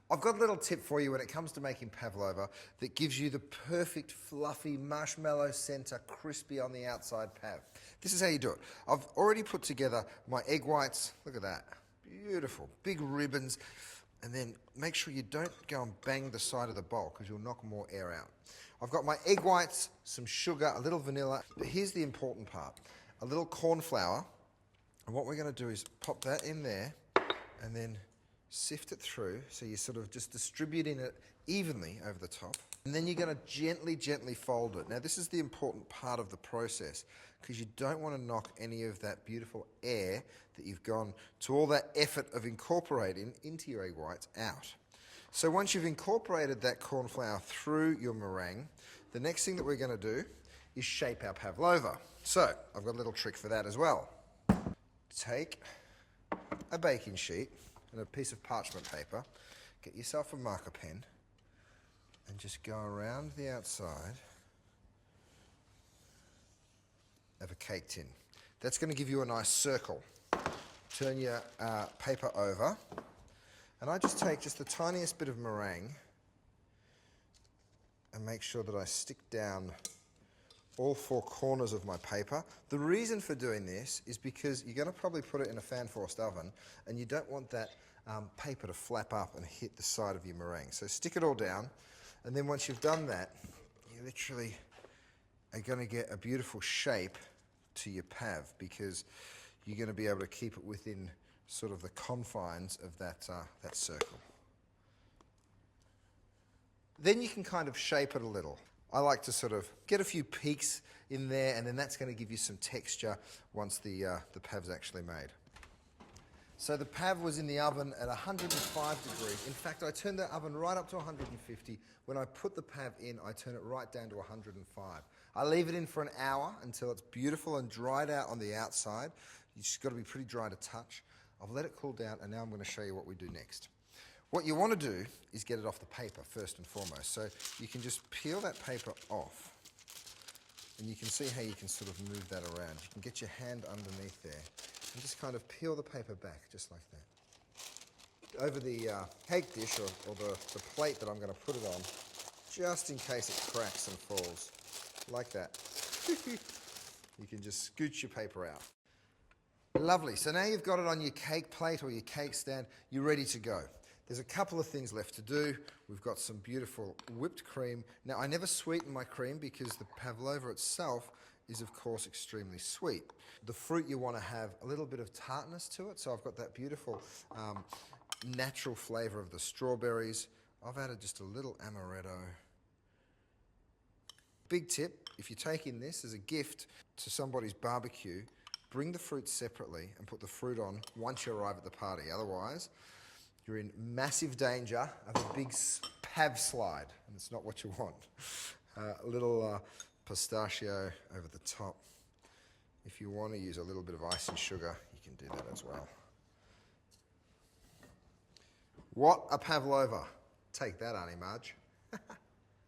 I've got a little tip for you when it comes to making pavlova that gives you the perfect fluffy marshmallow center, crispy on the outside pav. This is how you do it. I've already put together my egg whites. Look at that. Beautiful. Big ribbons. And then make sure you don't go and bang the side of the bowl because you'll knock more air out. I've got my egg whites, some sugar, a little vanilla. But here's the important part. A little corn flour. And what we're going to do is pop that in there and then sift it through, so you're sort of just distributing it evenly over the top. And then you're going to gently fold it. Now this is the important part of the process because you don't want to knock any of that beautiful air that you've gone to all that effort of incorporating into your egg whites out. So once you've incorporated that corn flour through your meringue, the next thing that we're going to do is shape our pavlova. So I've got a little trick for that as well. Take a baking sheet and a piece of parchment paper, get yourself a marker pen and just go around the outside of a cake tin. That's going to give you a nice circle. Turn your paper over and I just take just the tiniest bit of meringue and make sure that I stick down all four corners of my paper. The reason for doing this is because you're going to probably put it in a fan-forced oven and you don't want that paper to flap up and hit the side of your meringue. So stick it all down, and then once you've done that, you literally are going to get a beautiful shape to your pav because you're going to be able to keep it within sort of the confines of that circle. Then you can kind of shape it a little. I like to sort of get a few peaks in there, and then that's going to give you some texture once the pav's actually made. So the pav was in the oven at 105 degrees. In fact, I turned the oven right up to 150. When I put the pav in, I turn it right down to 105. I leave it in for an hour until it's beautiful and dried out on the outside. You just got to be pretty dry to touch. I've let it cool down, and now I'm going to show you what we do next. What you want to do is get it off the paper first and foremost. So you can just peel that paper off, and you can see how you can sort of move that around. You can get your hand underneath there and just kind of peel the paper back just like that. Over the cake dish or the plate that I'm going to put it on, just in case it cracks and falls, like that. You can just scooch your paper out. Lovely. So now you've got it on your cake plate or your cake stand, you're ready to go. There's a couple of things left to do. We've got some beautiful whipped cream. Now, I never sweeten my cream because the pavlova itself is, of course, extremely sweet. The fruit, you want to have a little bit of tartness to it, so I've got that beautiful natural flavour of the strawberries. I've added just a little amaretto. Big tip, if you're taking this as a gift to somebody's barbecue, bring the fruit separately and put the fruit on once you arrive at the party. Otherwise, you're in massive danger of a big pav slide, and it's not what you want. A little pistachio over the top. If you want to use a little bit of icing sugar, you can do that as well. What a pavlova. Take that, Auntie Marge.